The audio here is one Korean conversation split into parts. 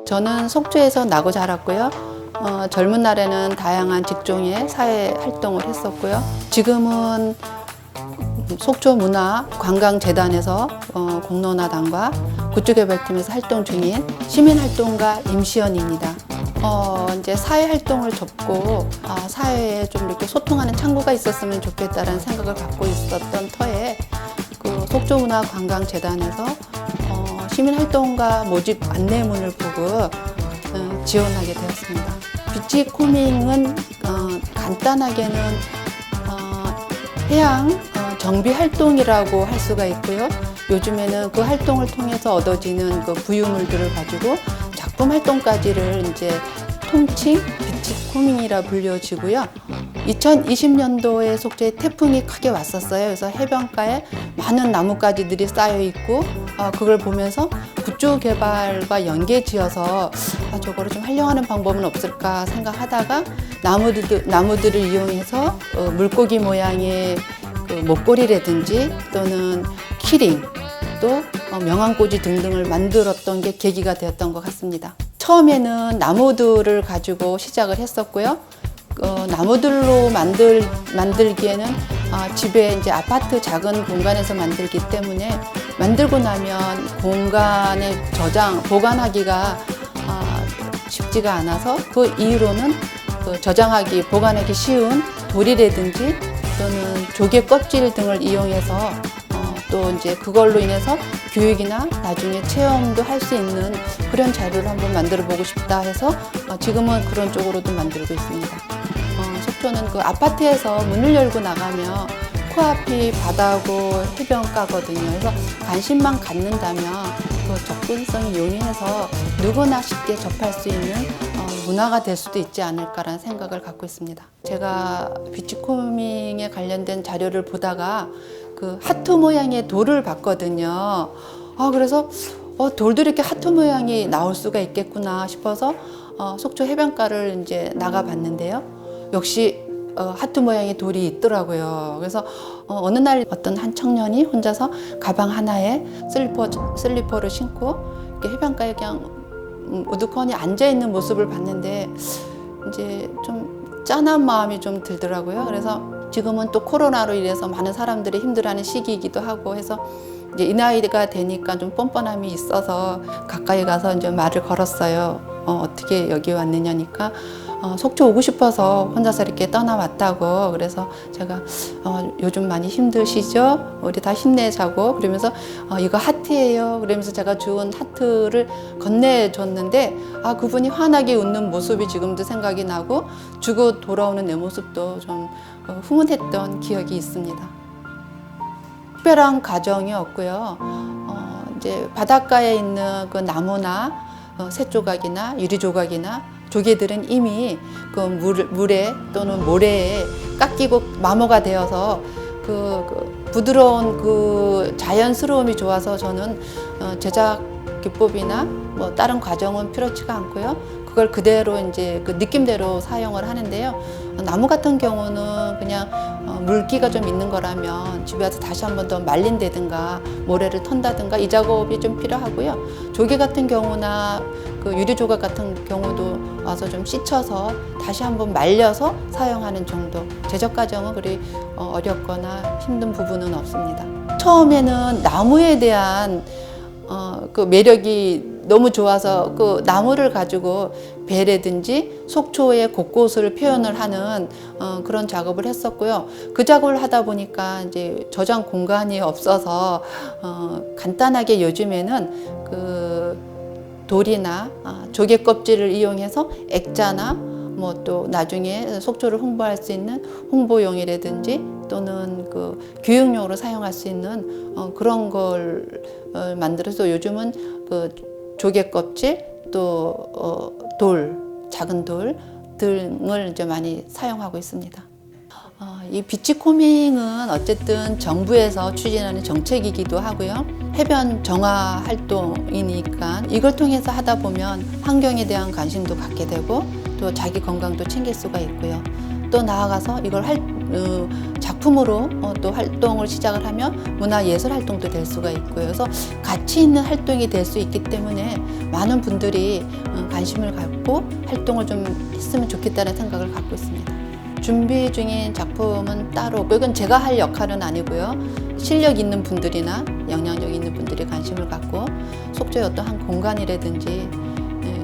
저는 속초에서 나고 자랐고요. 젊은 날에는 다양한 직종의 사회 활동을 했었고요. 지금은 속초문화관광재단에서 공론화단과 굿즈개발팀에서 활동 중인 시민활동가 임시연입니다. 이제 사회활동을 접고 사회에 좀 이렇게 소통하는 창구가 있었으면 좋겠다라는 생각을 갖고 있었던 터에 그 속초문화관광재단에서 시민활동가 모집 안내문을 보고 지원하게 되었습니다. 비치 코밍은 간단하게는 해양 정비 활동이라고 할 수가 있고요. 요즘에는 그 활동을 통해서 얻어지는 그 부유물들을 가지고 작품 활동까지를 이제 통칭 비치 코밍이라 불려지고요. 2020년도에 속초에 태풍이 크게 왔었어요. 그래서 해변가에 많은 나뭇가지들이 쌓여 있고 그걸 보면서 굿즈 개발과 연계지어서 저거를 좀 활용하는 방법은 없을까 생각하다가 나무들을 이용해서 물고기 모양의 그 목걸이라든지 또는 키링 또 명왕꽂이 등등을 만들었던 게 계기가 되었던 것 같습니다. 처음에는 나무들을 가지고 시작을 했었고요. 나무들로 만들기에는 집에 이제 아파트 작은 공간에서 만들기 때문에 만들고 나면 공간에 보관하기가 쉽지가 않아서 그 이후로는 저장하기, 보관하기 쉬운 돌이라든지 또는 조개 껍질 등을 이용해서 또 이제 그걸로 인해서 교육이나 나중에 체험도 할 수 있는 그런 자료를 한번 만들어 보고 싶다 해서 지금은 그런 쪽으로도 만들고 있습니다. 속초는 그 아파트에서 문을 열고 나가면 코앞이 바다고 해변가거든요. 그래서 관심만 갖는다면 그 접근성이 용이해서 누구나 쉽게 접할 수 있는 문화가 될 수도 있지 않을까라는 생각을 갖고 있습니다. 제가 비치코밍에 관련된 자료를 보다가 그 하트 모양의 돌을 봤거든요. 그래서 돌도 이렇게 하트 모양이 나올 수가 있겠구나 싶어서 속초 해변가를 이제 나가 봤는데요. 역시 하트 모양의 돌이 있더라고요. 그래서 어느 날 어떤 한 청년이 혼자서 가방 하나에 슬리퍼를 신고 이렇게 해변가에 그냥 우두커니 앉아 있는 모습을 봤는데 이제 좀 짠한 마음이 좀 들더라고요. 그래서 지금은 또 코로나로 인해서 많은 사람들이 힘들어하는 시기이기도 하고 해서 이제 이 나이가 되니까 좀 뻔뻔함이 있어서 가까이 가서 이제 말을 걸었어요. 어떻게 여기 왔느냐니까 속초 오고 싶어서 혼자서 이렇게 떠나왔다고. 그래서 제가 요즘 많이 힘드시죠? 우리 다 힘내자고 그러면서 이거 하트예요. 그러면서 제가 주운 하트를 건네줬는데 그분이 환하게 웃는 모습이 지금도 생각이 나고 주고 돌아오는 내 모습도 좀 흥분했던 기억이 있습니다. 특별한 과정이었고요. 이제 바닷가에 있는 그 나무나 새조각이나 유리조각이나 조개들은 이미 그 물에 또는 모래에 깎이고 마모가 되어서 그 부드러운 그 자연스러움이 좋아서 저는 제작 기법이나 뭐 다른 과정은 필요치가 않고요. 그걸 그대로 이제 그 느낌대로 사용을 하는데요. 나무 같은 경우는 그냥 물기가 좀 있는 거라면 집에 와서 다시 한 번 더 말린다든가 모래를 턴다든가 이 작업이 좀 필요하고요. 조개 같은 경우나 그 유리조각 같은 경우도 와서 좀 씻어서 다시 한번 말려서 사용하는 정도. 제작 과정은 그리 어렵거나 힘든 부분은 없습니다. 처음에는 나무에 대한 그 매력이 너무 좋아서 그 나무를 가지고 배라든지 속초의 곳곳을 표현을 하는 그런 작업을 했었고요. 그 작업을 하다 보니까 이제 저장 공간이 없어서 간단하게 요즘에는 그 돌이나 조개 껍질을 이용해서 액자나 뭐 또 나중에 속초를 홍보할 수 있는 홍보용이라든지 또는 그 교육용으로 사용할 수 있는 그런 걸 만들어서 요즘은 그 조개 껍질 또 작은 돌 등을 이제 많이 사용하고 있습니다. 이 비치코밍은 어쨌든 정부에서 추진하는 정책이기도 하고요. 해변 정화 활동이니까 이걸 통해서 하다 보면 환경에 대한 관심도 갖게 되고 또 자기 건강도 챙길 수가 있고요. 또 나아가서 이걸 작품으로 또 활동을 시작을 하면 문화예술 활동도 될 수가 있고요. 그래서 가치 있는 활동이 될 수 있기 때문에 많은 분들이 관심을 갖고 활동을 좀 했으면 좋겠다는 생각을 갖고 있습니다. 준비 중인 작품은 따로 없고, 이건 제가 할 역할은 아니고요. 실력 있는 분들이나 영향력 있는 분들이 관심을 갖고 속초의 어떤 한 공간이라든지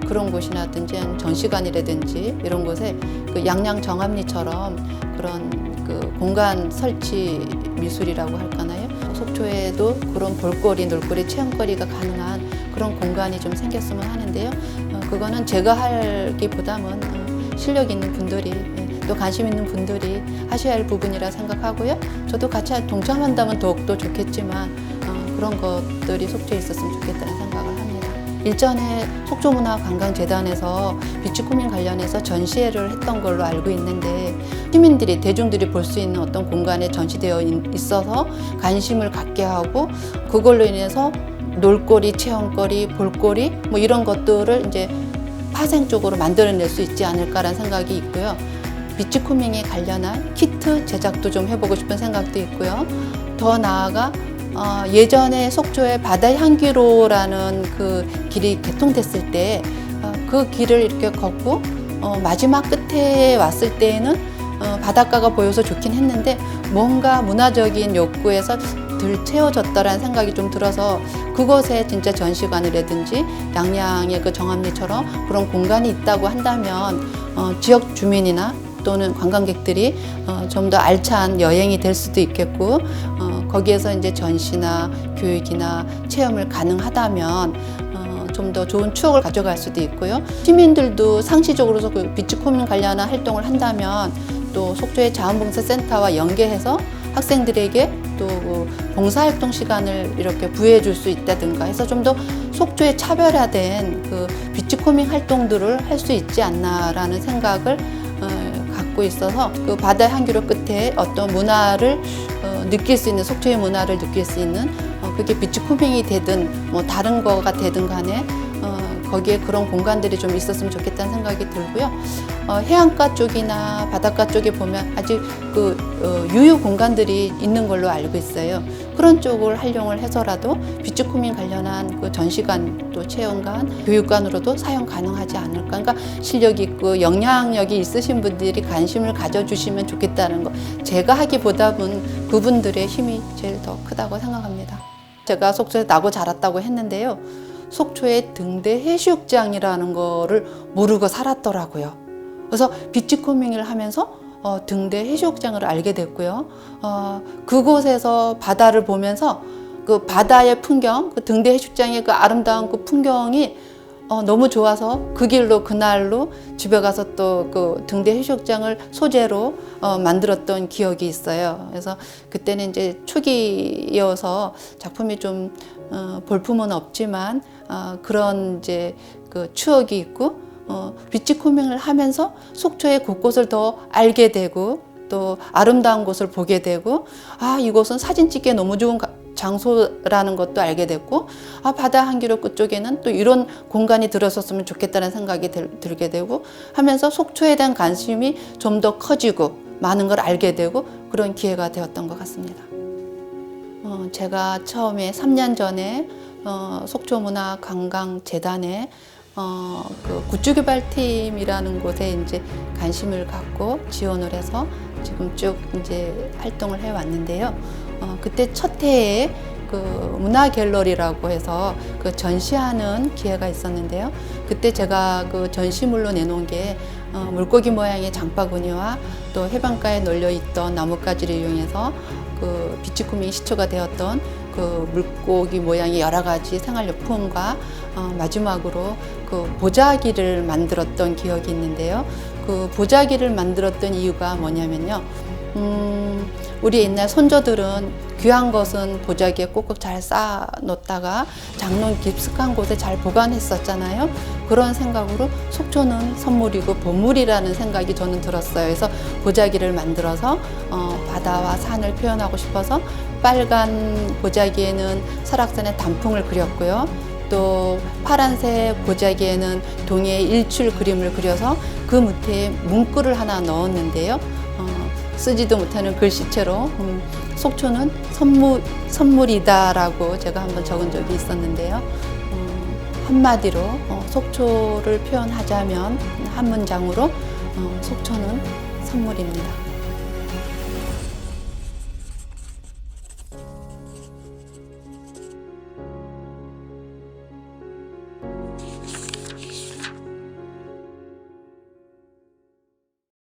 그런 곳이라든지 전시관이라든지 이런 곳에 그 양양 정합리처럼 그런 그 공간 설치 미술이라고 할까나요? 속초에도 그런 볼거리, 놀거리, 체험거리가 가능한 그런 공간이 좀 생겼으면 하는데요. 그거는 제가 하기보다는 실력 있는 분들이 또 관심 있는 분들이 하셔야 할 부분이라 생각하고요. 저도 같이 동참한다면 더욱더 좋겠지만 그런 것들이 속초에 있었으면 좋겠다는 생각을 합니다. 일전에 속초문화관광재단에서 비치코밍 관련해서 전시회를 했던 걸로 알고 있는데 시민들이, 대중들이 볼 수 있는 어떤 공간에 전시되어 있어서 관심을 갖게 하고 그걸로 인해서 놀거리, 체험거리, 볼거리 뭐 이런 것들을 이제 파생적으로 만들어낼 수 있지 않을까라는 생각이 있고요. 비치코밍에 관련한 키트 제작도 좀 해보고 싶은 생각도 있고요. 더 나아가 예전에 속초에 바다향기로라는 그 길이 개통됐을 때 그 길을 이렇게 걷고 마지막 끝에 왔을 때에는 바닷가가 보여서 좋긴 했는데 뭔가 문화적인 욕구에서 덜 채워졌다라는 생각이 좀 들어서 그곳에 진짜 전시관이라든지 양양의 그 정합리처럼 그런 공간이 있다고 한다면 지역 주민이나 또는 관광객들이 좀 더 알찬 여행이 될 수도 있겠고 거기에서 이제 전시나 교육이나 체험을 가능하다면 좀 더 좋은 추억을 가져갈 수도 있고요. 시민들도 상시적으로 그 비치코밍 관련한 활동을 한다면 또 속초의 자원봉사센터와 연계해서 학생들에게 또 봉사활동 시간을 이렇게 부여해 줄 수 있다든가 해서 좀 더 속초에 차별화된 그 비치코밍 활동들을 할 수 있지 않나라는 생각을 갖고 있어서 그 바다 향기로 끝에 어떤 문화를 느낄 수 있는, 속초의 문화를 느낄 수 있는 그게 비치코밍이 되든 뭐 다른 거가 되든 간에 거기에 그런 공간들이 좀 있었으면 좋겠다는 생각이 들고요. 해안가 쪽이나 바닷가 쪽에 보면 아직 그 유휴 공간들이 있는 걸로 알고 있어요. 그런 쪽을 활용을 해서라도 비치코밍 관련한 그 전시관, 또 체험관, 교육관으로도 사용 가능하지 않을까. 그러니까 실력 있고 영향력이 있으신 분들이 관심을 가져주시면 좋겠다는 거. 제가 하기보다는 그분들의 힘이 제일 더 크다고 생각합니다. 제가 속초에 나고 자랐다고 했는데요. 속초의 등대 해수욕장이라는 거를 모르고 살았더라고요. 그래서 비치코밍을 하면서 등대 해수욕장을 알게 됐고요. 그곳에서 바다를 보면서 그 바다의 풍경, 그 등대 해수욕장의 그 아름다운 그 풍경이 너무 좋아서 그 길로 그날로 집에 가서 또 그 등대 해수욕장을 소재로 만들었던 기억이 있어요. 그래서 그때는 이제 초기여서 작품이 좀 볼품은 없지만 그런 이제 그 추억이 있고 비치코밍을 하면서 속초의 곳곳을 더 알게 되고 또 아름다운 곳을 보게 되고 이곳은 사진 찍기에 너무 좋은 장소라는 것도 알게 됐고 바다 한기로 끝쪽에는 또 이런 공간이 들어섰으면 좋겠다는 생각이 들게 되고 하면서 속초에 대한 관심이 좀 더 커지고 많은 걸 알게 되고 그런 기회가 되었던 것 같습니다. 제가 처음에 3년 전에 속초문화관광재단에 그 굿즈개발팀이라는 곳에 이제 관심을 갖고 지원을 해서 지금 쭉 이제 활동을 해 왔는데요. 그때 첫 해에 그 문화갤러리라고 해서 그 전시하는 기회가 있었는데요. 그때 제가 그 전시물로 내놓은 게 물고기 모양의 장바구니와 또 해변가에 널려 있던 나뭇가지를 이용해서 그 비치코밍 시초가 되었던 그 물고기 모양의 여러 가지 생활용품과 마지막으로 그 보자기를 만들었던 기억이 있는데요. 그 보자기를 만들었던 이유가 뭐냐면요. 우리 옛날 손조들은 귀한 것은 보자기에 꼭꼭 잘 쌓아 놓다가 장롱 깊숙한 곳에 잘 보관했었잖아요. 그런 생각으로 속초는 선물이고 보물이라는 생각이 저는 들었어요. 그래서 보자기를 만들어서 바다와 산을 표현하고 싶어서 빨간 보자기에는 설악산의 단풍을 그렸고요. 또 파란색 보자기에는 동해의 일출 그림을 그려서 그 밑에 문구를 하나 넣었는데요. 쓰지도 못하는 글씨체로 속초는 선물이다라고 제가 한번 적은 적이 있었는데요. 한마디로 속초를 표현하자면 한 문장으로 속초는 선물입니다.